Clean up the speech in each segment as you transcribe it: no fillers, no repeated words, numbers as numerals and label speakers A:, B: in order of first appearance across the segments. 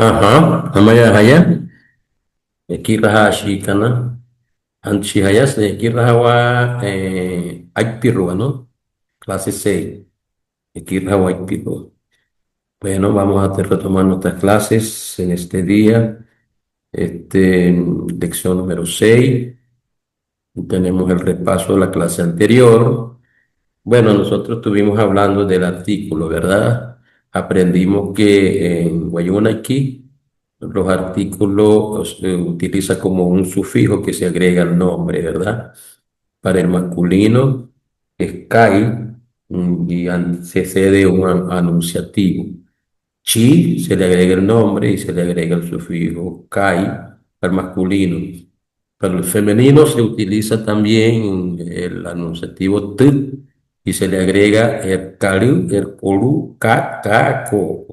A: Aha, namanya haya, kira shikana, anchi hayas, kira wa aikpiru, ¿no? Clase 6, kira wa aikpiru. Bueno, vamos a retomar nuestras clases en este día, lección número 6. Tenemos el repaso de la clase anterior. Bueno, nosotros estuvimos hablando del artículo, ¿verdad? Aprendimos que en Wayuunaki los artículos se utiliza como un sufijo que se agrega al nombre, ¿verdad? Para el masculino es kai y antecede un anunciativo. Chi se le agrega el nombre y se le agrega el sufijo kai al masculino. Para el femenino se utiliza también el anunciativo t y se le agrega el karu, el koru, ka, ko,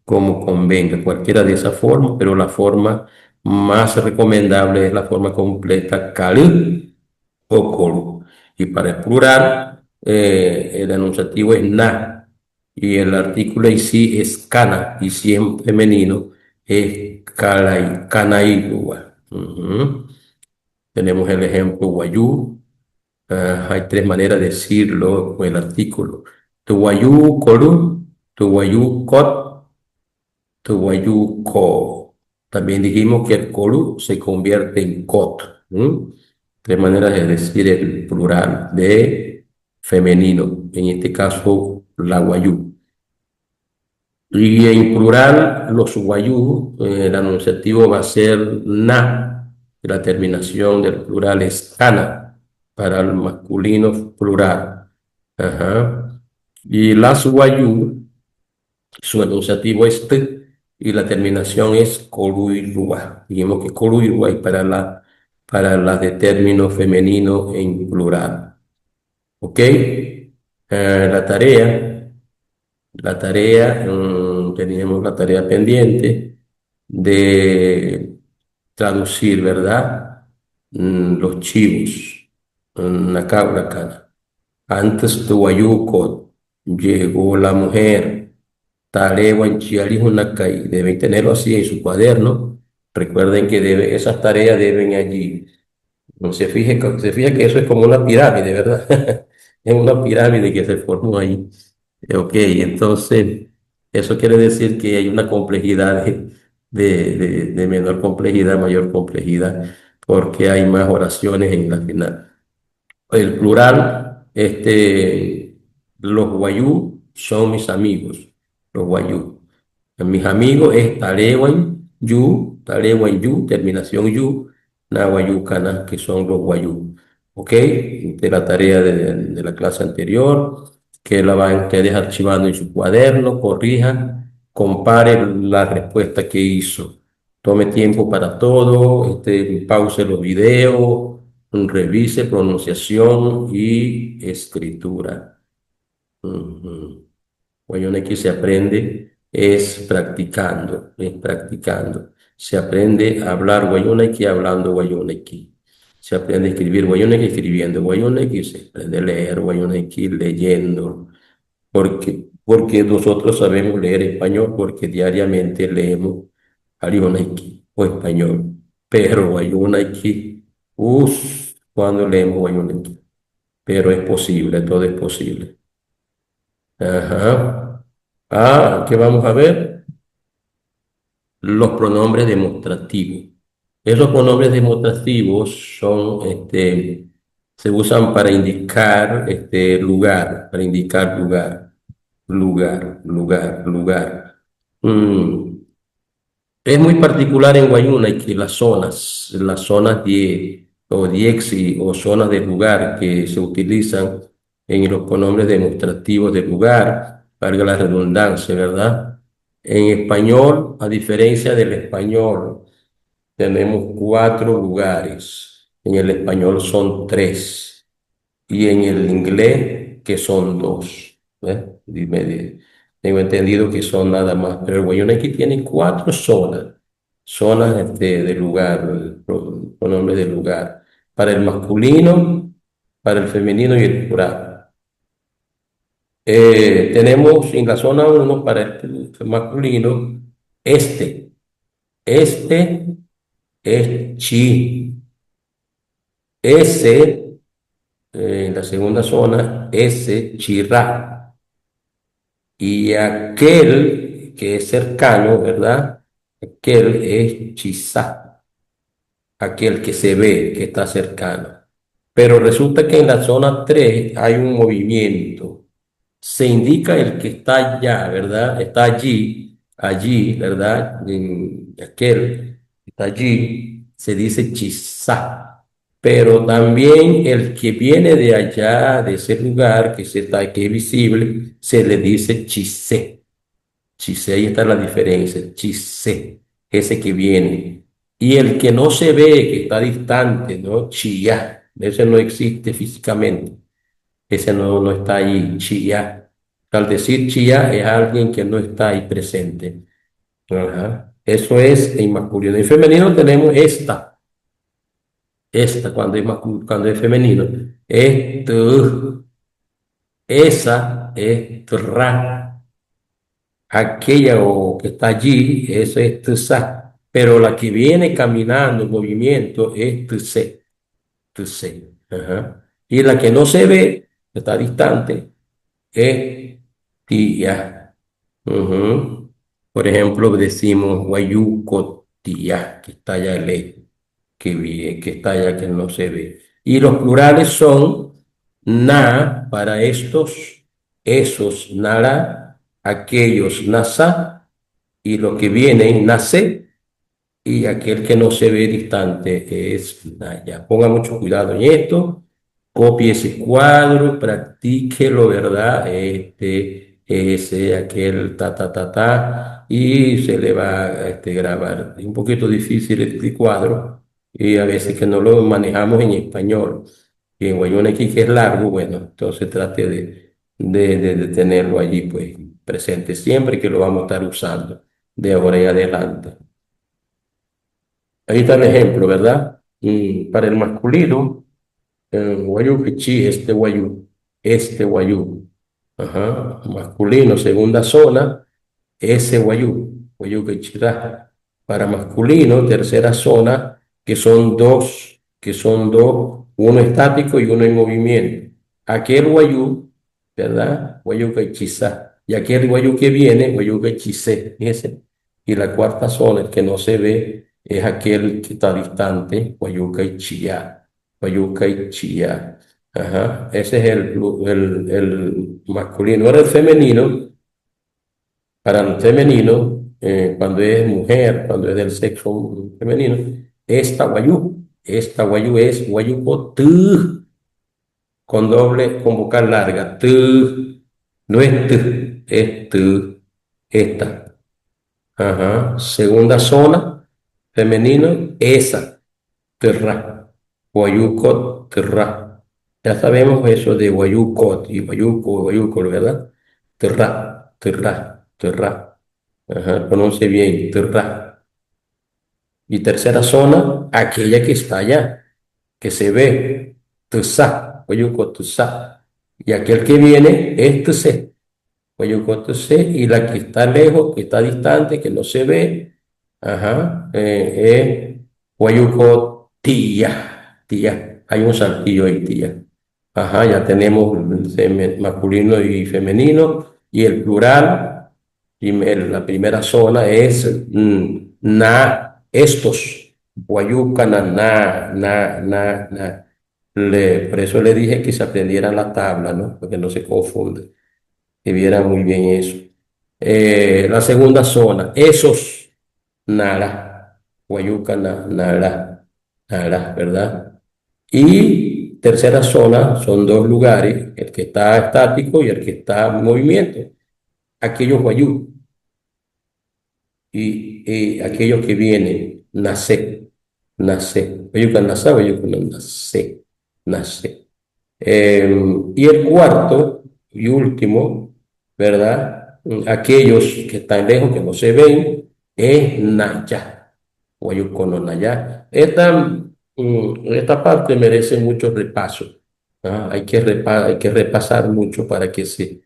A: como convenga, cualquiera de esas formas, pero la forma más recomendable es la forma completa karu o koru. Y para el plural, el anunciativo es na y el artículo en sí es kana y si es femenino es kalai, kanailua. Ujú. Tenemos el ejemplo wayú. Hay tres maneras de decirlo con el artículo. Tu wayú koru, tu wayú kot, tu wayú ko. También dijimos que el koru se convierte en kot. ¿Mm? Tres maneras de decir el plural de femenino. En este caso, la wayú. Y en plural, los wayú, el anunciativo va a ser na. La terminación del plural es kana para el masculino plural. Ajá. Y las wayú, su enunciativo es t y la terminación es koruilua. Dijimos que koruilua es para la de término femenino en plural. ¿Ok? La tarea, teníamos la tarea pendiente de traducir, ¿verdad? Los chivos. Nakabrakana. Antes de Wayuko llegó la mujer. Tarewan Chiarihunakai. Deben tenerlo así en su cuaderno. Recuerden que esas tareas deben allí. No se fije que eso es como una pirámide, ¿verdad? Es una pirámide que se formó ahí. Ok, entonces eso quiere decir que hay una complejidad de menor complejidad, mayor complejidad, porque hay más oraciones en la final. El plural, los guayú son mis amigos, los guayú. Mis amigos es Tarewan Yu, terminación Yu, Nahuayú Cana, que son los guayú. ¿Ok? De la tarea de la clase anterior, que la van ustedes archivando en su cuaderno, corrija, compare la respuesta que hizo. Tome tiempo para todo, pause los videos, revise pronunciación y escritura. Ujú. Wayoneki se aprende es practicando. Se aprende a hablar Wayoneki hablando Wayoneki. Se aprende a escribir Wayoneki escribiendo Wayoneki. Se aprende a leer Wayoneki leyendo. Porque nosotros sabemos leer español porque diariamente leemos Wayoneki o español. Pero Wayoneki, cuando leemos Wayoneki. Pero es posible, todo es posible. Ajá. ¿Qué vamos a ver? Los pronombres demostrativos. Esos pronombres demostrativos se usan para indicar para indicar lugar. Mm, Es muy particular en Guayuna que las zonas o diexi o zonas de lugar que se utilizan en los pronombres demostrativos de lugar, valga la redundancia, ¿verdad? En español, a diferencia del español, tenemos 4 lugares. En el español son 3 y en el inglés que son 2. Tengo entendido que son nada más, pero el Guayunequi tiene 4 zonas de lugar, pronombres de lugar, para el masculino, para el femenino y el plural. Tenemos en la zona 1 para el masculino, Este es chi. Ese, en la segunda zona, ese chirá. Y aquel que es cercano, ¿verdad? Aquel es chisá, aquel que se ve, que está cercano. Pero resulta que en la zona 3 hay un movimiento. Se indica el que está allá, ¿verdad? Está allí, ¿verdad? Aquel que está allí, se dice chisá. Pero también el que viene de allá, de ese lugar que es visible, se le dice chisé. Chisé, ahí está la diferencia. Chisé, ese que viene. Y el que no se ve, que está distante, ¿no? Chiyá, ese no existe físicamente. Ese no está ahí, chía. Al decir chía es alguien que no está ahí presente. Ajá. Eso es en masculino. En femenino tenemos esta cuando es, cuando es femenino. Es tu, esa es tra, aquella o que está allí, eso es tsa. Pero la que viene caminando en movimiento es tse. Ajá. Y la que no se ve, que está distante, es tía. Ujú. Por ejemplo, decimos guayuco tía, que está allá lejos, que está allá que no se ve. Y los plurales son na para estos, esos nara, aquellos nasa, y los que vienen nace, y aquel que no se ve distante es Naya. Ponga mucho cuidado en esto, copie ese cuadro, practíquelo, ¿verdad? Ese, aquel, y se le va a grabar. Es un poquito difícil este cuadro, y a veces que no lo manejamos en español. Y en Guayuna aquí que es largo, bueno, entonces trate de tenerlo allí, pues, presente siempre que lo vamos a estar usando de ahora en adelante. Ahí está el ejemplo, ¿verdad? Y para el masculino, guayú pichí, este guayú. Ajá, masculino, segunda zona, ese guayú quechirá. Para masculino, tercera zona, que son dos, uno estático y uno en movimiento. Aquel guayú, ¿verdad? Guayú quechizá. Y aquel guayú que viene, guayú quechicé, fíjese. Y la cuarta zona, el que no se ve, es aquel que está distante, guayú quechillá, guayú quechillá. Ajá, ese es el masculino. Ahora el femenino. Para el femenino, cuando es mujer, cuando es del sexo femenino, esta guayú es guayú con doble, con vocal larga, no es es esta. Ajá. Segunda zona, femenino, esa, terra, guayucot, terra. Ya sabemos eso de guayucot y guayuco, ¿verdad? Terra. Ajá, pronuncia bien, terra. Y tercera zona, aquella que está allá, que se ve, tusa, oyuco tusa. Y aquel que viene es tuse, oyuco tuse. Y la que está lejos, que está distante, que no se ve, ajá, es oyuco tía. Hay un saltillo ahí, tía. Ajá, ya tenemos masculino y femenino. Y el plural, la primera zona es estos. Guayuca, na. Por eso le dije que se aprendieran la tabla, ¿no? Porque no se confunde, que vieran muy bien eso. La segunda zona, esos, nara. Guayuca, nara, ¿verdad? Y tercera zona son dos lugares, el que está estático y el que está en movimiento. Aquellos guayú y aquellos que vienen, nace. Guayuca nace, guayuca no nace. Y el cuarto y último, ¿verdad? Aquellos que están lejos, que no se ven, es naya. Guayuco no naya. Esta parte merece mucho repaso. ¿Ah? Hay que repasar mucho para que se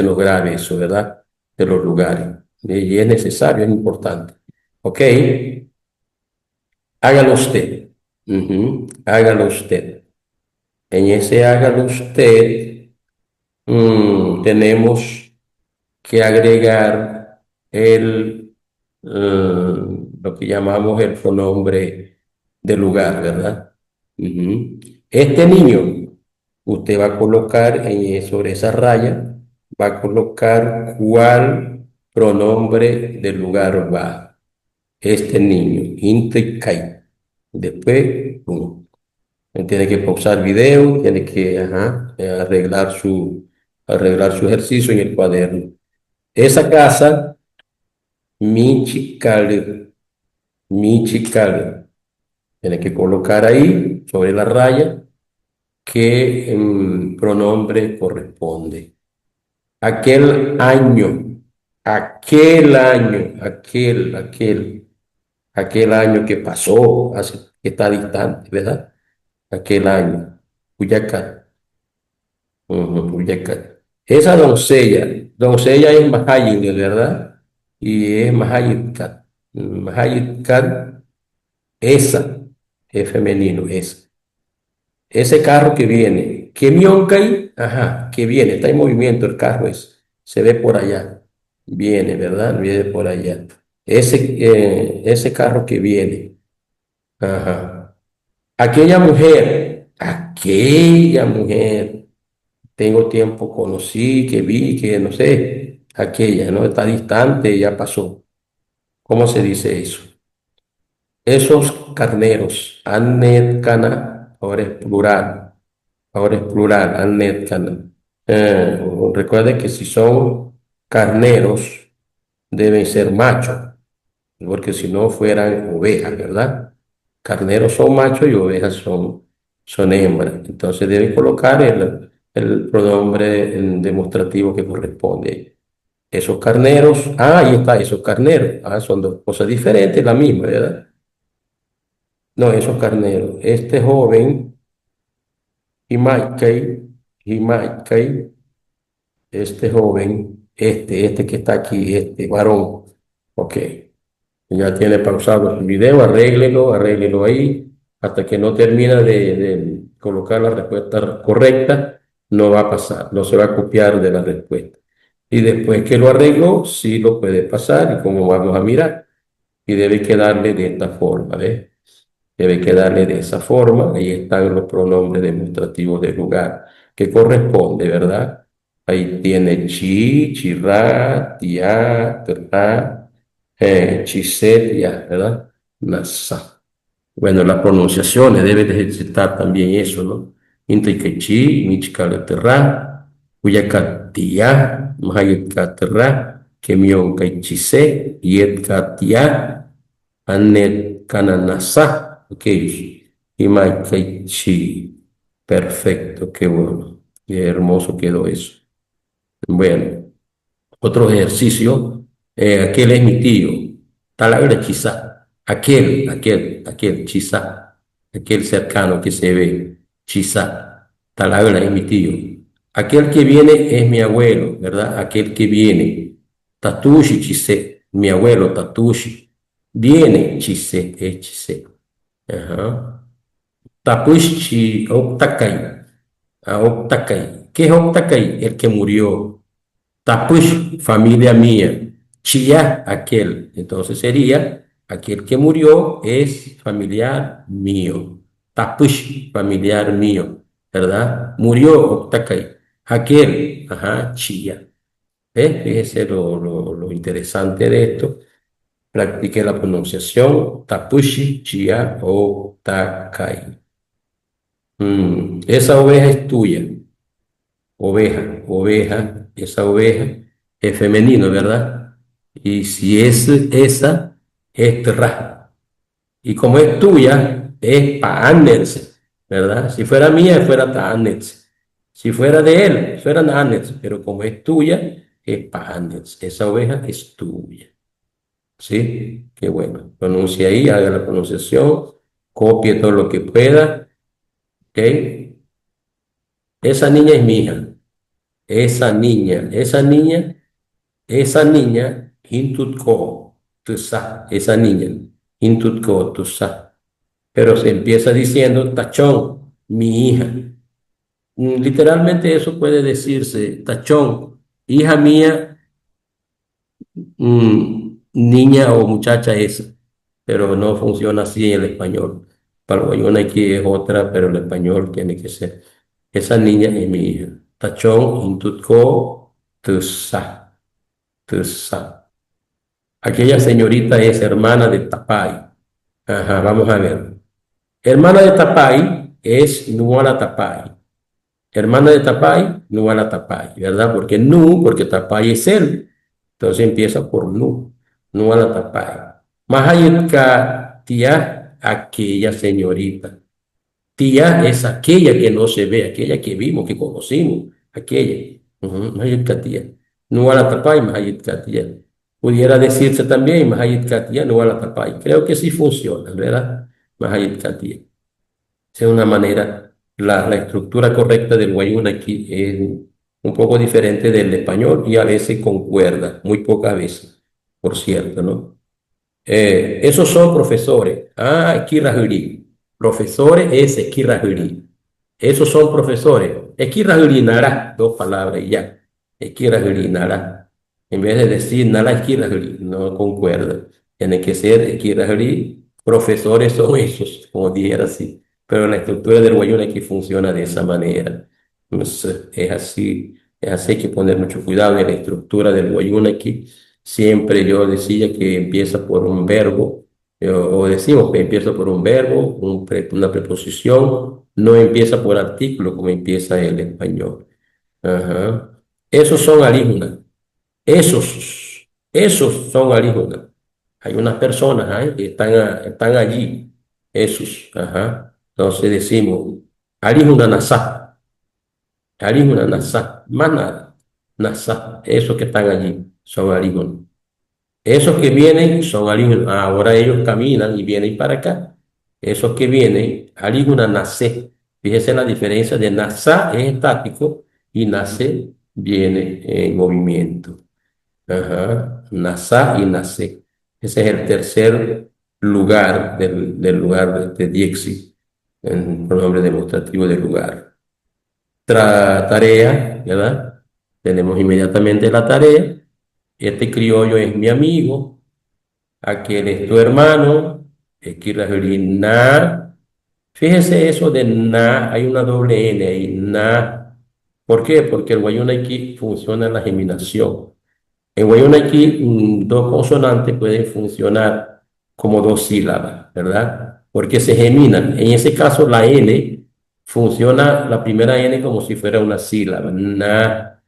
A: nos grabe eso, ¿verdad? De los lugares. Y es necesario, es importante. ¿Ok? Hágalo usted. Ujú, hágalo usted. En ese hágalo usted, tenemos que agregar lo que llamamos el pronombre de lugar, ¿verdad? Ujú. Este niño, usted va a colocar sobre esa raya, va a colocar cuál pronombre del lugar va. Este niño, inte kai. Después, tiene que pausar video, tiene que arreglar su ejercicio en el cuaderno. Esa casa, Michicale, Michicale. Tiene que colocar ahí, sobre la raya, qué pronombre corresponde. Aquel año, aquel año que pasó, que está distante, ¿verdad? Aquel año. Cuyacán. Ujú, Cuyacán. Esa doncella es Mahayin, ¿verdad? Y es Mahayitkat. Mahayitkat, esa, es femenino, esa. Ese carro que viene, que Mionkai, ajá, que viene, está en movimiento el carro se ve por allá, viene, ¿verdad? Viene por allá. Ese carro que viene, ajá. Aquella mujer, tengo tiempo, conocí, que vi, que no sé, aquella, ¿no? Está distante, ya pasó. ¿Cómo se dice eso? Esos carneros, Anet Cana, ahora es plural, Anet Cana. Recuerde que si son carneros, deben ser machos, porque si no fueran ovejas, ¿verdad? Carneros son machos y ovejas son hembras. Entonces debe colocar el pronombre demostrativo que corresponde. Esos carneros, ahí está, esos carneros. Son dos cosas diferentes, la misma, ¿verdad? No, esos carneros. Este joven, Jimaikai, Jimaikai, este joven, este que está aquí, este varón, ok, ya tiene pausado el video, arréglelo ahí, hasta que no termina de colocar la respuesta correcta, no va a pasar, no se va a copiar de la respuesta. Y después que lo arregló, sí lo puede pasar, y como vamos a mirar, y debe quedarle de esta forma, ¿ves? Debe quedarle de esa forma. Ahí están los pronombres demostrativos del lugar que corresponde, ¿verdad? Ahí tiene chi, chirá, tía, terá, chiset, ya, ¿verdad? Nasa. Bueno, las pronunciaciones, debe de ejercitar también eso, ¿no? Inta chi, michcaleterra, cuyacatía, mahayatcaterra, kemion caichise, yetcatia, Anet Cananazá, ok, Imaikaichi. Perfecto, qué bueno, qué hermoso quedó eso. Bueno, otro ejercicio, aquel es mi tío, Talagra Chizá, aquel Chizá, aquel cercano que se ve, Chizá, Talagra es mi tío. Aquel que viene es mi abuelo, ¿verdad? Aquel que viene, Tatushi Chise, mi abuelo Tatushi, viene Chise, es Chise. Ajá. Tapushi Oktakai, Oktakai. ¿Qué es Oktakai? El que murió. Tapush, familia mía. Chía, aquel. Entonces sería, aquel que murió es familiar mío. Tapush, familiar mío, ¿verdad? Murió Octacay. Aquel, ajá, Chía. ¿Ves? Fíjese lo interesante de esto. Practique la pronunciación. Tapushi, Chía, Octacay. Esa oveja es tuya. Esa oveja es femenino, ¿verdad? Y si es esa, es tra. Y como es tuya, es paanets, ¿verdad? Si fuera mía, fuera taanets. Si fuera de él, fuera nanets. Pero como es tuya, es paanets. Esa oveja es tuya. ¿Sí? Qué bueno. Pronuncia ahí, haga la pronunciación, copie todo lo que pueda. ¿Ok? Esa niña es mi hija. Esa niña, Hintutko, tusa, esa niña, Hintutko, tusa. Pero se empieza diciendo tachón, mi hija. Literalmente eso puede decirse, tachón, hija mía, niña o muchacha esa, pero no funciona así en el español. Para el guayuna aquí es otra, pero el español tiene que ser, esa niña es mi hija. Tachón, intutko, tusa, tusa. Aquella señorita es hermana de Tapay. Ajá, vamos a ver. Hermana de Tapay es Nuala Tapay. Hermana de Tapay, Nuala Tapay, ¿verdad? Porque porque Tapay es él. Entonces empieza por Nuala Tapay. Mahayetka, tía, aquella señorita. Tía es aquella que no se ve, aquella que vimos, que conocimos, aquella. Mahayit Katia. Nuala Tapay, Mahayit Katia. Pudiera decirse también Mahayit Katia, Nuala Tapay. Creo que sí funciona, ¿verdad? Mahayit Katia. Esa es una manera, la estructura correcta del Wayuuna aquí es un poco diferente del español y a veces concuerda, muy pocas veces, por cierto, ¿no? Esos son profesores. Ah, Kirahuri. Profesores es Kirahuri. Esos son profesores. Kirahuri Nara, dos palabras y ya. Kirahuri Nara. En vez de decir Nara Kirahuri, no concuerda. Tiene que ser Kirahuri. Profesores son esos, como dijera así. Pero la estructura del Guayuna aquí funciona de esa manera. Entonces, es así, hay que poner mucho cuidado en la estructura del Guayuna aquí. Siempre yo decía que empieza por un verbo, o decimos que empieza por un verbo, una preposición, no empieza por artículo como empieza el español. Ajá. Esos son alígonas. Esos son alígonas. Hay unas personas que están allí. Esos. Ajá. Entonces decimos, alígona nasá, alígona nasá, más nada. Nasá, esos que están allí son alígonas. Esos que vienen son alígonas. Ahora ellos caminan y vienen para acá. Esos que vienen, alígona nace. Fíjese la diferencia de nasá es estático y nace viene en movimiento. Ajá. Nasá y nace. Ese es el tercer lugar del lugar de Dixie, en pronombre demostrativo del lugar. Tarea, ¿verdad? Tenemos inmediatamente la tarea. Este criollo es mi amigo. Aquel es tu hermano. Na. Fíjese eso de na, hay una doble N ahí, na. ¿Por qué? Porque el guayuna aquí funciona en la geminación. En Guayunaquí, dos consonantes pueden funcionar como dos sílabas, ¿verdad? Porque se geminan. En ese caso, la N funciona, la primera N como si fuera una sílaba. Na,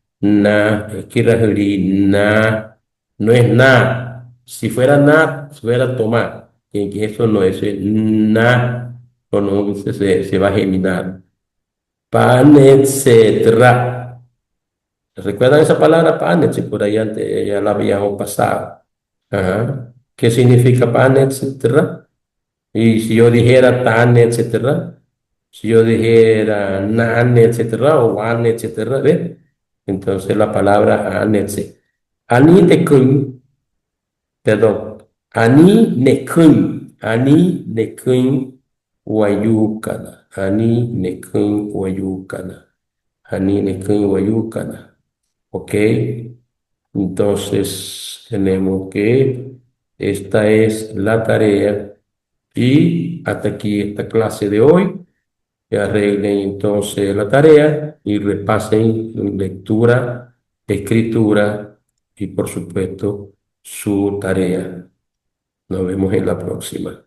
A: no es na. Si fuera na, fuera tomar. Y que eso no es, na, no, se va a geminar. Pan, etcétera. ¿Recuerdan esa palabra pan? Si por ahí antes ya la habíamos pasado. Ajá. ¿Qué significa pan, etcétera? Y si yo dijera tan, etcétera, si yo dijera nan, etcétera, o wan, etcétera, ¿ve? Entonces la palabra an, etcétera. Ani nekun, perdón. Ani nekun wayukana. Ani nekun wayukana. Ani nekun wayukana. ¿Ok? Entonces, tenemos que esta es la tarea y hasta aquí esta clase de hoy. Que arreglen entonces la tarea y repasen lectura, escritura y por supuesto su tarea. Nos vemos en la próxima.